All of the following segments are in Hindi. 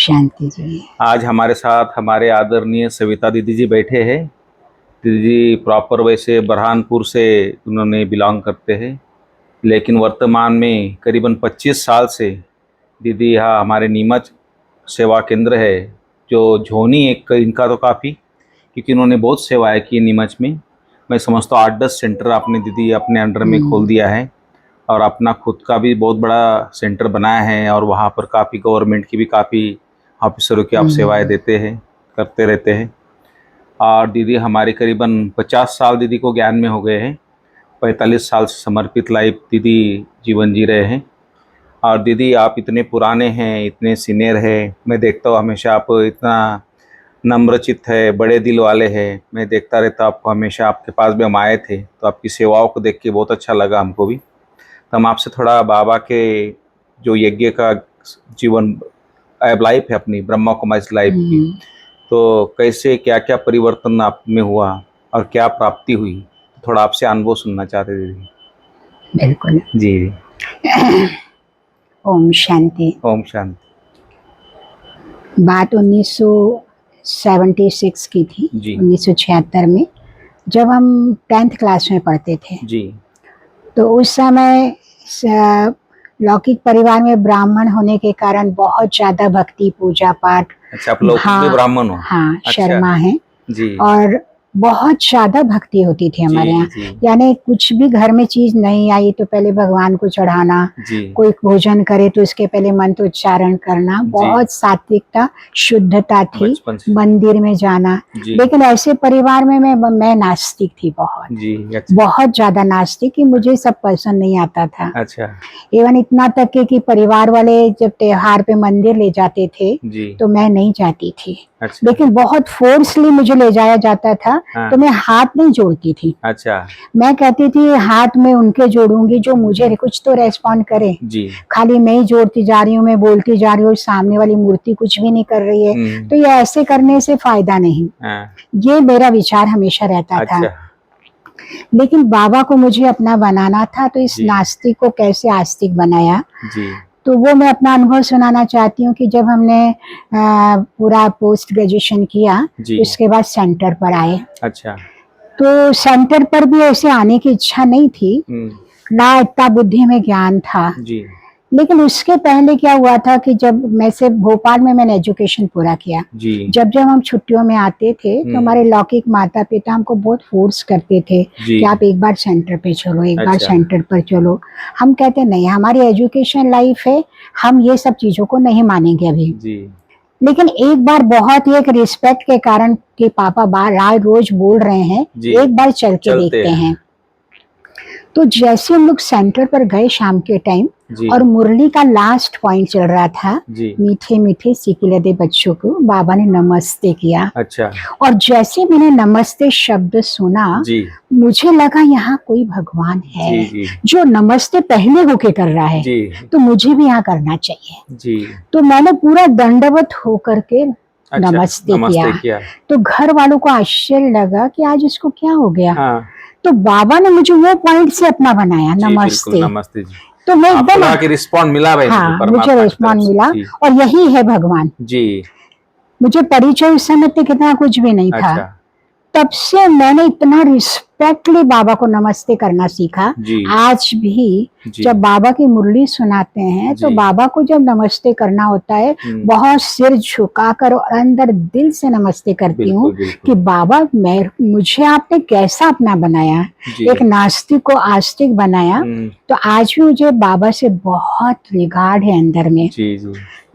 शांति जी। आज हमारे साथ हमारे आदरणीय सविता दीदी जी बैठे हैं। दीदी जी प्रॉपर वैसे बरहानपुर से उन्होंने बिलोंग करते हैं, लेकिन वर्तमान में करीबन 25 साल से दीदी यहाँ हमारे नीमच सेवा केंद्र है जो झोनी एक इनका तो काफ़ी, क्योंकि उन्होंने बहुत सेवाएं की नीमच में। मैं समझता हूँ 8-10 सेंटर आपने दीदी अपने अंडर में खोल दिया है और अपना खुद का भी बहुत बड़ा सेंटर बनाया है, और वहाँ पर काफ़ी गवर्नमेंट की भी काफ़ी ऑफिसरों की आप सेवाएं देते हैं, करते रहते हैं। और दीदी हमारे करीबन 50 साल दीदी को ज्ञान में हो गए हैं। 45 साल से समर्पित लाइफ दीदी जीवन जी रहे हैं। और दीदी आप इतने पुराने हैं, इतने सीनियर हैं, मैं देखता हूँ हमेशा आप इतना नम्रचित्त है, बड़े दिल वाले हैं। मैं देखता रहता आपको, हमेशा आपके पास भी हम आए थे तो आपकी सेवाओं को देख के बहुत अच्छा लगा हमको भी। तो हम आपसे थोड़ा बाबा के जो यज्ञ का जीवन लाइफ है अपनी ब्रह्मा कुमारी लाइफ की, तो कैसे क्या क्या परिवर्तन आप में हुआ और क्या प्राप्ति हुई, थोड़ा आपसे अनुभव सुनना चाहते दीदी। बिल्कुल जी। ओम शांति। ओम शांति। बात 1976 की थी जी। 1976 में, जब हम 10th क्लास में पढ़ते थे। जी। तो उस समय लौकिक परिवार में ब्राह्मण होने के कारण बहुत ज्यादा भक्ति पूजा पाठ। अच्छा, आप लौकिक में ब्राह्मण हो? हाँ, अच्छा। शर्मा है जी। और बहुत ज्यादा भक्ति होती थी हमारे यहाँ। यानी कुछ भी घर में चीज नहीं आई तो पहले भगवान को चढ़ाना, कोई भोजन करे तो उसके पहले मंत्र उच्चारण करना, बहुत सात्विकता शुद्धता थी, मंदिर में जाना। लेकिन ऐसे परिवार में मैं नास्तिक थी, बहुत ज्यादा नास्तिक, कि मुझे सब पसंद नहीं आता था। अच्छा। एवं इतना तक कि परिवार वाले जब त्योहार पे मंदिर ले जाते थे तो मैं नहीं जाती थी। अच्छा। लेकिन बहुत फोर्सली मुझे ले जाया जाता था। हाँ। तो मैं हाथ नहीं जोड़ती थी। अच्छा। मैं कहती थी हाथ में उनके जोड़ूंगी जो मुझे कुछ तो रेस्पॉन्ड करे। जी। खाली मैं ही जोड़ती जा रही हूँ, मैं बोलती जा रही हूँ, सामने वाली मूर्ति कुछ भी नहीं कर रही है, तो ये ऐसे करने से फायदा नहीं। हाँ। ये मेरा विचार हमेशा रहता था। लेकिन बाबा को मुझे अपना बनाना था, तो इस नास्तिक को कैसे आस्तिक बनाया, तो वो मैं अपना अनुभव सुनाना चाहती हूँ। कि जब हमने पूरा पोस्ट ग्रेजुएशन किया, उसके बाद सेंटर पर आए। अच्छा। तो सेंटर पर भी ऐसे आने की इच्छा नहीं थी, ना इतना बुद्धि में ज्ञान था। लेकिन उसके पहले क्या हुआ था कि जब मैं से भोपाल में मैंने एजुकेशन पूरा किया, जब जब हम छुट्टियों में आते थे तो हमारे लौकिक माता पिता हमको बहुत फोर्स करते थे कि आप एक बार सेंटर पे चलो, एक बार सेंटर पर चलो। हम कहते नहीं, हमारी एजुकेशन लाइफ है, हम ये सब चीजों को नहीं मानेंगे अभी। लेकिन एक बार बहुत ही एक रिस्पेक्ट के कारण कि पापा बार रोज बोल रहे हैं, एक बार चल के देखते हैं। तो जैसे हम लोग सेंटर पर गए शाम के टाइम, और मुरली का लास्ट पॉइंट चल रहा था, मीठे मीठे सिकिले दे बच्चों को बाबा ने नमस्ते किया। अच्छा। और जैसे मैंने नमस्ते शब्द सुना, मुझे लगा यहाँ कोई भगवान है जो नमस्ते पहले होके कर रहा है, तो मुझे भी यहाँ करना चाहिए। तो मैंने पूरा दंडवत होकर के नमस्ते किया। तो घर वालों को आश्चर्य लगा कि आज इसको क्या हो गया। तो बाबा ने मुझे वो पॉइंट से अपना बनाया, नमस्ते। नमस्ते जी। तो मैं एकदम रिस्पॉन्ड मिला भाई, हाँ, मुझे रिस्पॉन्ड मिला, और यही है भगवान जी। मुझे परिचय उस समय तक इतना कुछ भी नहीं था। तब से मैंने इतना रिस्पेक्टली बाबा को नमस्ते करना सीखा। आज भी जब बाबा की मुरली सुनाते हैं तो बाबा को जब नमस्ते करना होता है, बहुत सिर झुकाकर और अंदर दिल से नमस्ते करती हूँ कि बाबा मुझे आपने कैसा अपना बनाया, एक नास्तिक को आस्तिक बनाया। तो आज भी मुझे बाबा से बहुत रिगार्ड है अंदर में।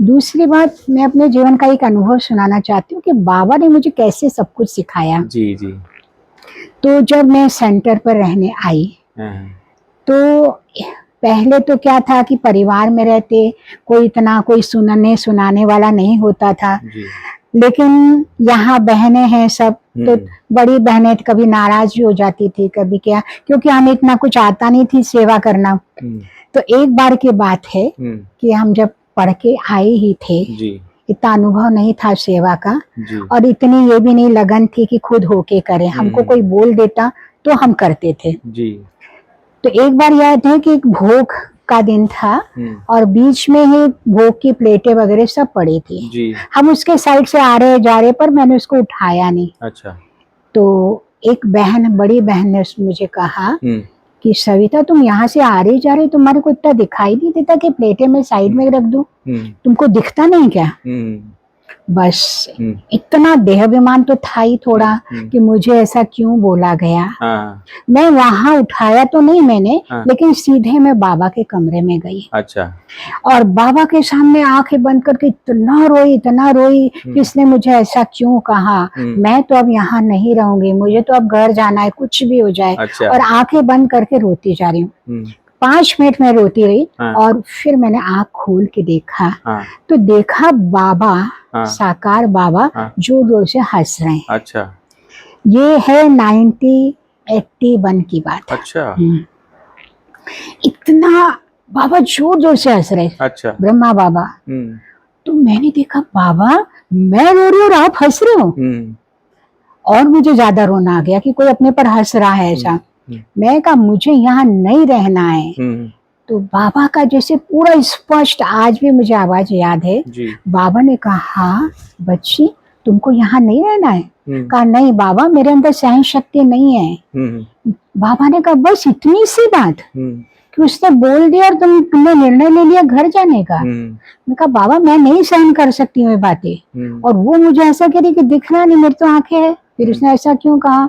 दूसरी बात, मैं अपने जीवन का एक अनुभव सुनाना चाहती हूँ कि बाबा ने मुझे कैसे सब कुछ सिखाया। तो जब मैं सेंटर पर रहने आई, तो पहले तो क्या था कि परिवार में रहते कोई इतना कोई सुनाने वाला नहीं होता था। लेकिन यहाँ बहनें हैं सब, तो बड़ी बहनें कभी नाराज भी हो जाती थी, कभी क्या, क्योंकि हमें इतना कुछ आता नहीं थी सेवा करना। तो एक बार की बात है कि हम जब पढ़ के आए ही थे, इतना अनुभव नहीं था सेवा का, और इतनी ये भी नहीं लगन थी कि खुद होके करें, हमको कोई बोल देता तो हम करते थे। तो एक बार याद है कि एक भोग का दिन था और बीच में ही भोग की प्लेटें वगैरह सब पड़ी थी जी। हम उसके साइड से आ रहे जा रहे पर मैंने उसको उठाया नहीं। अच्छा। तो एक बहन, बड़ी बहन ने मुझे कहा कि सविता तुम यहाँ से आ रही जा रही, तुम्हारे को इतना दिखाई नहीं देता कि प्लेटें मैं साइड में रख दूं, तुमको दिखता नहीं क्या? बस इतना देहाभिमान तो था ही थोड़ा कि मुझे ऐसा क्यों बोला गया। मैं वहां उठाया तो नहीं मैंने, लेकिन सीधे मैं बाबा के कमरे में गई। अच्छा। और बाबा के सामने आंखें बंद करके इतना रोई कि इसने मुझे ऐसा क्यों कहा, मैं तो अब यहाँ नहीं रहूंगी, मुझे तो अब घर जाना है, कुछ भी हो जाए। अच्छा। और आंखें बंद करके रोती जा रही हूँ। 5 मिनट में रोती रही। और फिर मैंने आंख खोल के देखा तो देखा बाबा, साकार बाबा जोर जोर से हंस रहे हैं। अच्छा। ये है 1981 की बात। अच्छा। इतना बाबा जोर जोर से हंस रहे। अच्छा। ब्रह्मा बाबा। तो मैंने देखा बाबा मैं रो रही हूँ और आप हंस रहे हो। और मुझे ज्यादा रोना आ गया कि कोई अपने पर हंस रहा है ऐसा। मैं कहा मुझे यहाँ नहीं रहना है। तो बाबा का जैसे पूरा स्पष्ट आज भी मुझे आवाज याद है। बाबा ने कहा बच्ची तुमको यहाँ नहीं रहना है। कहा नहीं बाबा मेरे अंदर सहन शक्ति नहीं है। बाबा ने कहा बस इतनी सी बात कि उसने बोल दिया और तुमने निर्णय ले लिया घर जाने का। मैं कहा बाबा मैं नहीं सहन कर सकती हूँ बातें। और वो मुझे ऐसा कह रही कि दिखना नहीं, मेरी तो आंखें है, फिर उसने ऐसा क्यों कहा,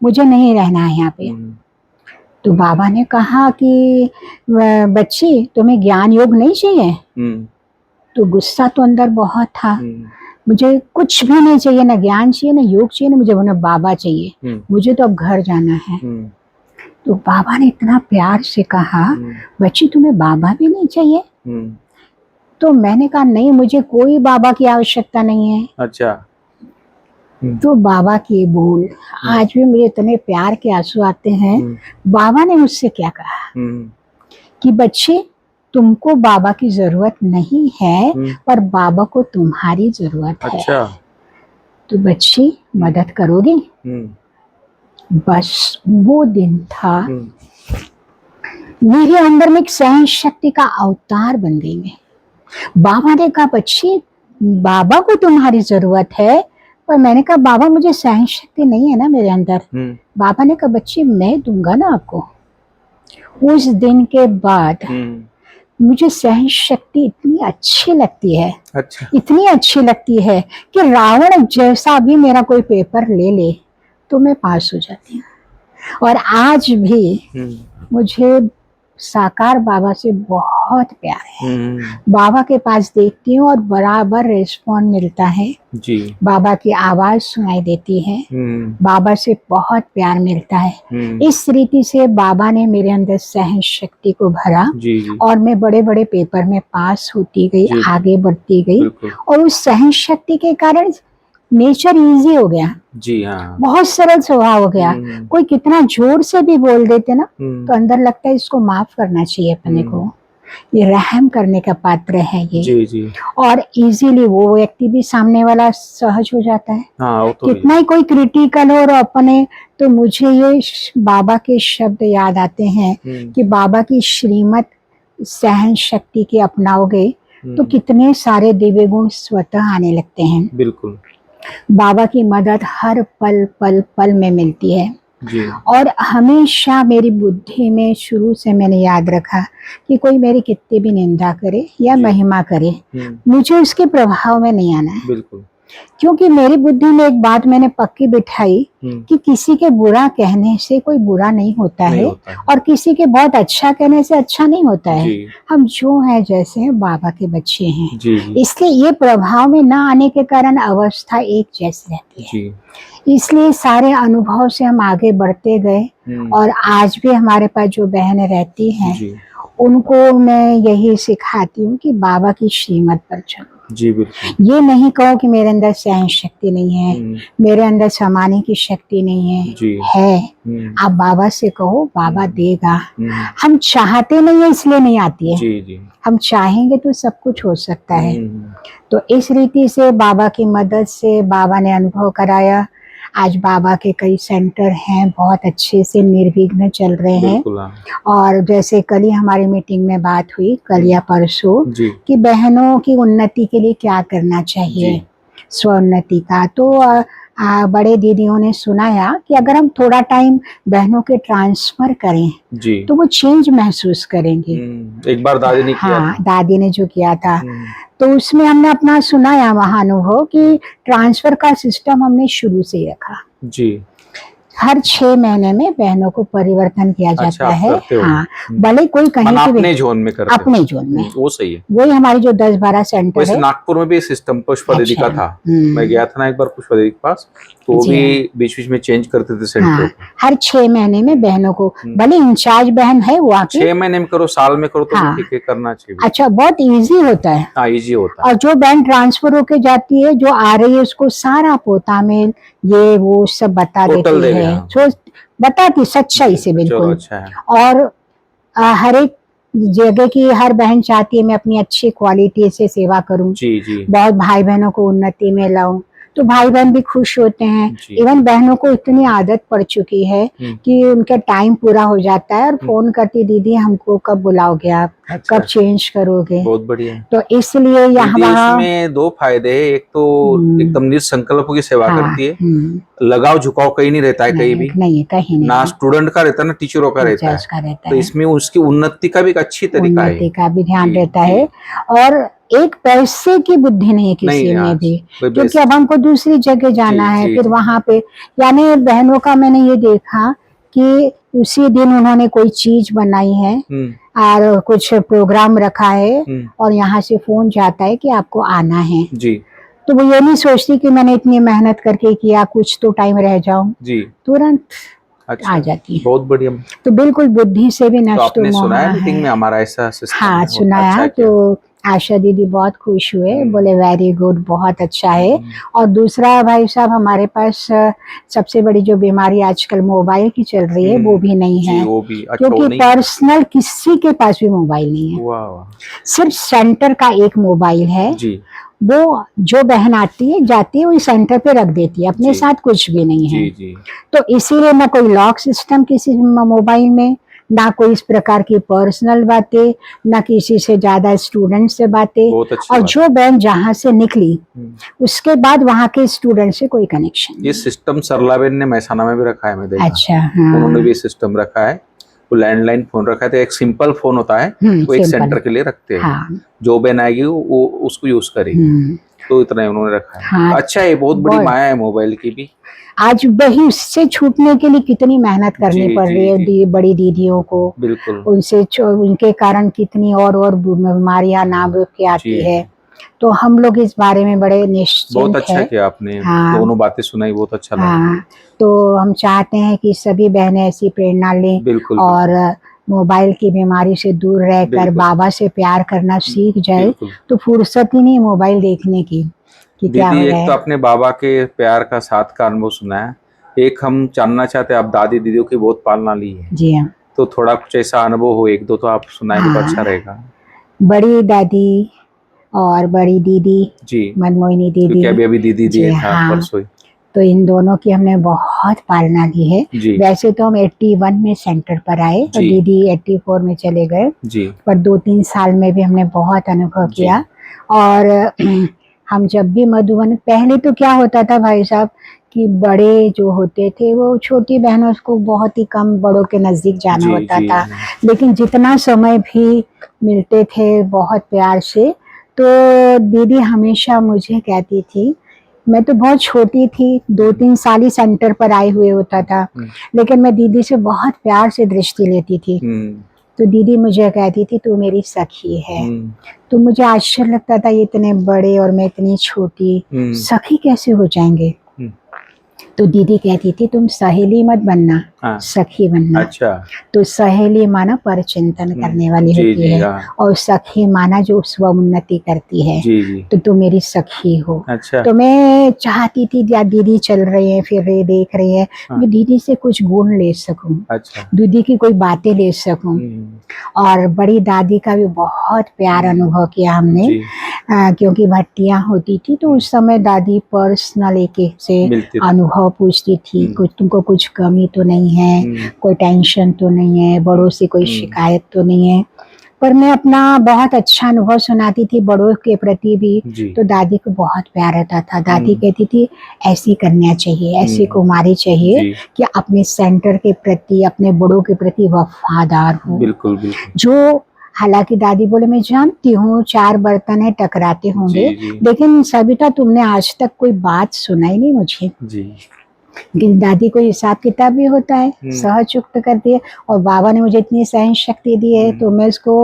मुझे नहीं रहना है यहाँ पे। तो बाबा ने कहा कि बच्ची तुम्हें ज्ञान योग नहीं चाहिए। तो गुस्सा तो अंदर बहुत था। मुझे कुछ भी नहीं चाहिए, ना ज्ञान चाहिए ना योग चाहिए, ना मुझे बाबा चाहिए, मुझे तो अब घर जाना है। तो बाबा ने इतना प्यार से कहा बच्ची तुम्हें बाबा भी नहीं चाहिए। तो मैंने कहा नहीं मुझे कोई बाबा की आवश्यकता नहीं है। अच्छा। तो बाबा की बोल आज भी मुझे इतने प्यार के आंसू आते हैं। बाबा ने मुझसे क्या कहा कि बच्चे तुमको बाबा की जरूरत नहीं है पर बाबा को तुम्हारी जरूरत है। अच्छा। तो बच्ची मदद करोगी। बस वो दिन था मेरे अंदर में एक सहन शक्ति का अवतार बन गई मैं। बाबा ने कहा बच्ची बाबा को तुम्हारी जरूरत है, पर मैंने कहा बाबा मुझे सहन शक्ति नहीं है ना मेरे अंदर। बाबा ने कहा बच्ची मैं दूंगा ना आपको। उस दिन के बाद मुझे सहन शक्ति इतनी अच्छी लगती है। अच्छा। इतनी अच्छी लगती है कि रावण जैसा भी मेरा कोई पेपर ले ले तो मैं पास हो जाती हूँ। और आज भी मुझे साकार बाबा से बहुत प्यार है। बाबा के पास देखती हूँ और बराबर रिस्पॉन्ड मिलता है जी। बाबा की आवाज सुनाई देती है। बाबा से बहुत प्यार मिलता है। इस रीति से बाबा ने मेरे अंदर सहन शक्ति को भरा जी। और मैं बड़े बड़े पेपर में पास होती गई, आगे बढ़ती गई। और उस सहन शक्ति के कारण नेचर इजी हो गया जी। हाँ। बहुत सरल स्वभाव हो गया। कोई कितना जोर से भी बोल देते ना तो अंदर लगता है इसको माफ करना चाहिए अपने को, ये रहम करने का पात्र है ये जी, जी। और इजीली वो व्यक्ति भी सामने वाला सहज हो जाता है। हाँ, तो कितना ही कोई क्रिटिकल हो और अपने, तो मुझे ये बाबा के शब्द याद आते हैं कि बाबा की श्रीमत सहन शक्ति के अपनाओगे तो कितने सारे दिव्य गुण स्वतः आने लगते हैं। बिल्कुल। बाबा की मदद हर पल पल पल में मिलती है जी। और हमेशा मेरी बुद्धि में शुरू से मैंने याद रखा कि कोई मेरी कितनी भी निंदा करे या महिमा करे मुझे उसके प्रभाव में नहीं आना है। बिल्कुल। क्योंकि मेरी बुद्धि में एक बात मैंने पक्की बिठाई कि किसी के बुरा कहने से कोई बुरा नहीं होता है और किसी के बहुत अच्छा कहने से अच्छा नहीं होता है। हम जो हैं जैसे हैं बाबा के बच्चे हैं जी। इसलिए ये प्रभाव में ना आने के कारण अवस्था एक जैसी रहती है जी। इसलिए सारे अनुभव से हम आगे बढ़ते गए और आज भी हमारे पास जो बहनें रहती हैं उनको मैं यही सिखाती हूँ कि बाबा की श्रीमत पर चलो जी। बिल्कुल। ये नहीं कहो कि मेरे अंदर सहन शक्ति नहीं है, मेरे अंदर समाने की शक्ति नहीं है जी। है। आप बाबा से कहो, बाबा देगा। हम चाहते नहीं है इसलिए नहीं आती है जी, जी। हम चाहेंगे तो सब कुछ हो सकता है। तो इस रीति से बाबा की मदद से बाबा ने अनुभव कराया। आज बाबा के कई सेंटर हैं, बहुत अच्छे से निर्विघ्न चल रहे हैं। और जैसे कल ही हमारी मीटिंग में बात हुई, कल या परसों, कि बहनों की उन्नति के लिए क्या करना चाहिए, स्वोन्नति का। तो बड़े दीदियों ने सुनाया कि अगर हम थोड़ा टाइम बहनों के ट्रांसफर करें तो वो चेंज महसूस करेंगे। एक बार दादी ने किया था। दादी ने जो किया था, तो उसमें हमने अपना सुनाया वहाँ अनुभव कि ट्रांसफर का सिस्टम हमने शुरू से ही रखा जी। हर 6 महीने में बहनों को परिवर्तन किया जाता है। हाँ, भले कोई कहीं अपने जोन में करते, अपने जोन में, वो सही है। वही हमारी जो 10-12 सेंटर है। नागपुर में भी सिस्टम पुष्पा दीदी का था, मैं गया था ना एक बार पुष्पा दीदी के पास, तो वो भी बीच बीच में चेंज करते थे सेंटर। हर 6 महीने में बहनों को, भले इंचार्ज बहन है वो आके 6 महीने में करो, साल में करो, तो ठीक है, करना चाहिए। अच्छा, बहुत इजी होता है। हाँ, इजी होता है। और जो बहन ट्रांसफर होके जाती है, जो आ रही है, उसको सारा पोता में ये वो सब बता देती है, तो बताती सच्चाई से बिल्कुल। अच्छा है। और हर एक जगह की हर बहन चाहती है मैं अपनी अच्छी क्वालिटी से सेवा करूं, बहुत भाई बहनों को उन्नति में लाऊं, तो भाई बहन भी खुश होते हैं। इवन बहनों को इतनी आदत पड़ चुकी है कि उनका टाइम पूरा हो जाता है और फोन करती, दीदी हमको कब बुलाओगे आप, कब चेंज करोगे। बहुत बढ़िया। तो इसलिए यहाँ में 2 फायदे हैं। एक तो एकदम निसंकल्पों की सेवा करती है, लगाव झुकाव कहीं नहीं रहता है, कहीं भी नहीं, कहीं ना स्टूडेंट का रहता है ना टीचरों का रहता है। तो इसमें उसकी उन्नति का भी एक अच्छी तरीका है, उन्नति का भी ध्यान रहता है। और एक पैसे की बुद्धि नहीं है किसी में भी, क्योंकि अब हमको दूसरी जगह जाना है, फिर वहां पे, यानी बहनों का मैंने ये देखा कि उसी दिन उन्होंने कोई चीज बनाई है और कुछ प्रोग्राम रखा है और यहाँ से फोन जाता है कि आपको आना है जी। तो वो ये नहीं सोचती कि मैंने इतनी मेहनत करके किया, कुछ तो टाइम रह जाऊं जी, तुरंत आ जाती है। बहुत बढ़िया। तो बिल्कुल बुद्धि से भी नष्ट तो सुना है मीटिंग में हमारा ऐसा सिस्टम? हाँ, सुनाया। तो आशा दीदी बहुत खुश हुए, बोले वेरी गुड, बहुत अच्छा है। और दूसरा भाई साहब, हमारे पास सबसे बड़ी जो बीमारी आजकल मोबाइल की चल रही है वो भी नहीं है, वो भी क्योंकि पर्सनल किसी के पास भी मोबाइल नहीं है। सिर्फ सेंटर का एक मोबाइल है जी। वो जो बहन आती है जाती है वही सेंटर पे रख देती है, अपने साथ कुछ भी नहीं है जी। तो इसीलिए ना कोई लॉक सिस्टम किसी मोबाइल में, ना कोई इस प्रकार की पर्सनल बातें, ना किसी से ज्यादा स्टूडेंट से बातें। और जो बहन जहाँ से निकली उसके बाद वहाँ के स्टूडेंट से कोई कनेक्शन। ये सिस्टम सरलाबेन ने महसाना में भी रखा है, मैं देखा। अच्छा, हाँ। उन्होंने भी सिस्टम रखा है, वो लैंडलाइन फोन रखा है, तो एक सिंपल फोन होता है, वो एक सेंटर के लिए रखते हैं। हाँ। जो बहन आएगी वो उसको यूज करेगी, तो इतना ही उन्होंने रखा है। हाँ। अच्छा है, बहुत बड़ी माया है मोबाइल की भी। आज वही उससे छूटने के लिए कितनी मेहनत करनी पड़ रही है बड़ी दीदियों को, बिल्कुल। उनसे उनके कारण कितनी और बीमारियां नाम के आती है। तो हम लोग इस बारे में बड़े निश्चिंत बहुत अच्छा किया आपने। हाँ। दोनों बातें सुनाई, बहुत अच्छा लगा। हाँ, तो हम चाहते हैं कि सभी बहनें ऐसी प्रेरणा लें और मोबाइल की बीमारी से दूर रहकर बाबा से प्यार करना सीख जाए, तो फुर्सत ही नहीं मोबाइल देखने की। दीदी, एक तो अपने बाबा के प्यार का साथ का अनुभव सुना है, एक हम जानना चाहते हैं, आप दादी दीदियों की बहुत पालना ली है जी। हाँ, तो थोड़ा कुछ ऐसा अनुभव हो, 1-2 तो आप सुनाएंगे तो अच्छा रहेगा। बड़ी दादी और बड़ी दीदी जी, मनमोहिनी दीदी, अभी दीदी दिए था परसों, तो इन दोनों की हमने बहुत पालना की है। वैसे तो हम 81 में सेंटर पर आए और दीदी 84 में चले गए, पर 2-3 साल में भी हमने बहुत अनुभव किया। और हम जब भी मधुबन, पहले तो क्या होता था भाई साहब कि बड़े जो होते थे वो छोटी बहनों को बहुत ही कम बड़ों के नजदीक जाना होता था, लेकिन जितना समय भी मिलते थे बहुत प्यार से, तो दीदी हमेशा मुझे कहती थी, मैं तो बहुत छोटी थी, 2-3 साल ही सेंटर पर आए हुए होता था, लेकिन मैं दीदी से बहुत प्यार से दृष्टि लेती थी। तो दीदी मुझे कहती थी तू मेरी सखी है। तो मुझे आश्चर्य लगता था, ये इतने बड़े और मैं इतनी छोटी, सखी कैसे हो जाएंगे। तो दीदी कहती थी तुम सहेली मत बनना, सखी बनना। अच्छा। तो सहेली माना पर चिंतन करने वाली होती है, और सखी माना जो स्व उन्नति करती है। तो तुम मेरी सखी हो। अच्छा। तो मैं चाहती थी दीदी चल रही है, फिर देख रही है, मैं दीदी से कुछ गुण ले सकूं। अच्छा। दीदी की कोई बातें ले सकूं। और बड़ी दादी का भी बहुत प्यार अनुभव किया हमने। क्योंकि भट्टियां होती थी तो उस समय दादी पर्सनल एक से अनुभव पूछती थी, कुछ तुमको कुछ कमी तो नहीं है, कोई टेंशन तो नहीं है, बड़ों से कोई शिकायत तो नहीं है। पर मैं अपना बहुत अच्छा अनुभव सुनाती थी बड़ों के प्रति भी, तो दादी को बहुत प्यार आता था। दादी कहती थी ऐसी कन्या चाहिए, ऐसी कुमारी चाहिए कि अपने सेंटर के प्रति, अपने बड़ों के प्रति वफादार हो। बिल्कुल बिल्कुल। जो हालांकि दादी बोले मैं जानती हूँ 4 बर्तन है टकराते होंगे, लेकिन सविता तुमने आज तक कोई बात सुनाई नहीं मुझे जी। लेकिन दादी को हिसाब किताब भी होता है, सहज युक्त करती है, और बाबा ने मुझे इतनी सहन शक्ति दी है तो मैं उसको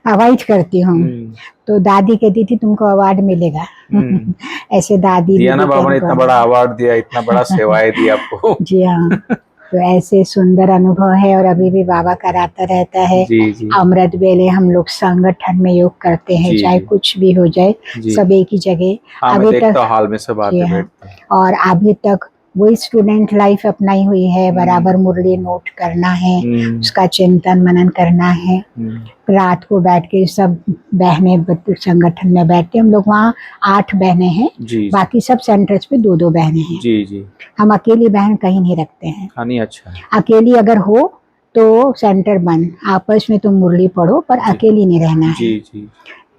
अवॉइड करती हूँ। तो दादी कहती थी तुमको अवार्ड मिलेगा। ऐसे दादी दिया ना, बाबा ने इतना बड़ा अवार्ड दिया, इतना बड़ा सेवाएं दी आपको। जी हाँ, तो ऐसे सुंदर अनुभव है और अभी भी बाबा कराता रहता है। जी। अमृत वेले हम लोग संगठन में योग करते हैं, चाहे कुछ भी हो जाए, सब एक ही जगह अभी तक हाल में सब आते बैठते हैं। और अभी तक वही स्टूडेंट लाइफ अपनाई हुई है, बराबर मुरली नोट करना है, उसका चिंतन मनन करना है। रात को बैठ के सब बहनें संगठन में बैठते, हम लोग वहाँ 8 बहनें हैं, बाकी सब सेंटर्स पे 2-2 बहनें हैं। जी जी। हम अकेली बहन कहीं नहीं रखते हैं। नहीं, अच्छा। अकेली अगर हो तो सेंटर बंद, आपस में तुम मुरली पढ़ो पर अकेली नहीं रहना है। जी जी।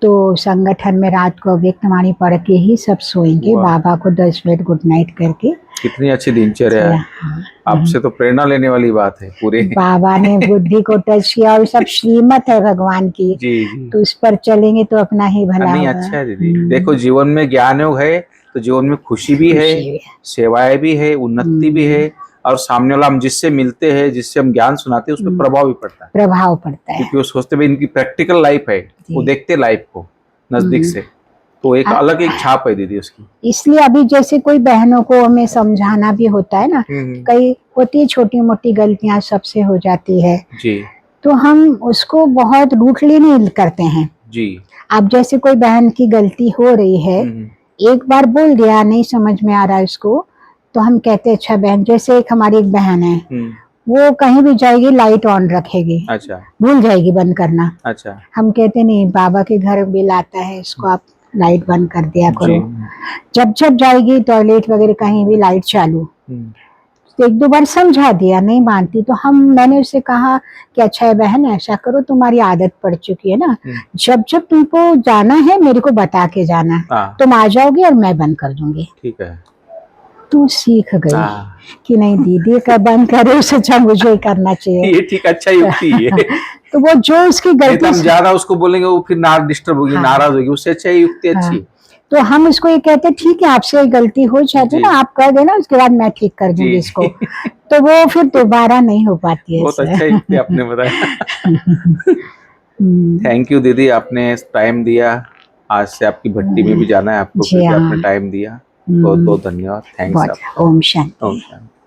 तो संगठन में रात को अव्यक्तवाणी पढ़ के ही सब सोएंगे, बाबा को 10 मिनट गुड नाइट करके। कितनी अच्छी दिनचर्या है, आपसे तो प्रेरणा लेने वाली बात है पूरे। बाबा ने बुद्धि को टच किया और सब श्रीमत है भगवान की। जी जी। तो उस पर चलेंगे तो अपना ही भला होगा। अच्छा है दीदी, देखो जीवन में ज्ञान योग है तो जीवन में खुशी भी है, सेवाएं भी है, उन्नति भी है, और सामने वाला हम जिससे मिलते हैं, जिससे हम ज्ञान सुनाते हैं, उस पर प्रभाव भी पड़ता है। प्रभाव पड़ता है क्योंकि वो सोचते भाई इनकी प्रैक्टिकल लाइफ है, वो देखते लाइफ को नजदीक से, तो एक अलग एक छाप है दीदी उसकी। इसलिए अभी जैसे कोई बहनों को हमें समझाना भी होता है ना, कई होती है छोटी मोटी गलतियां सबसे हो जाती है जी, तो हम उसको बहुत रूडली नहीं करते हैं जी। अब जैसे कोई बहन की गलती हो रही है, एक बार बोल दिया नहीं समझ में आ रहा है उसको, तो हम कहते अच्छा बहन, जैसे एक हमारी एक बहन है, वो कहीं भी जाएगी लाइट ऑन रखेगी, अच्छा, भूल जाएगी बंद करना, अच्छा, हम कहते नहीं बाबा के घर बिल आता है, इसको आप लाइट बंद कर दिया करो। जब जब जाएगी टॉयलेट वगैरह कहीं भी लाइट चालू, तो 1-2 बार समझा दिया, नहीं मानती, तो मैंने उससे कहा कि अच्छा बहन ऐसा करो, तुम्हारी आदत पड़ चुकी है ना, जब जब तुमको जाना है मेरे को बता के जाना, तुम आ जाओगी और मैं बंद कर दूंगी। ठीक है। तू सीख गई कि नहीं दीदी का बंद करे, उससे अच्छा मुझे करना चाहिए। ये ठीक, अच्छा युक्ति है। तो वो जो उसकी गलती हम ज्यादा उसको बोलेंगे वो फिर डिस्टर्ब होगी, नाराज होगी, उससे अच्छा युक्ति अच्छी। तो हम इसको ये कहते ठीक है आपसे गलती हो जाती ना, आप कर देना, उसके बाद मैं ठीक कर दूंगी इसको, तो वो फिर दोबारा नहीं हो पाती है। बहुत अच्छा युक्ति आपने बताया। थैंक यू दीदी, आपने टाइम दिया, आज से आपकी भट्टी में भी जाना है आपको, आपने टाइम दिया, बहुत बहुत धन्यवाद। थैंक्स। ओम शांति।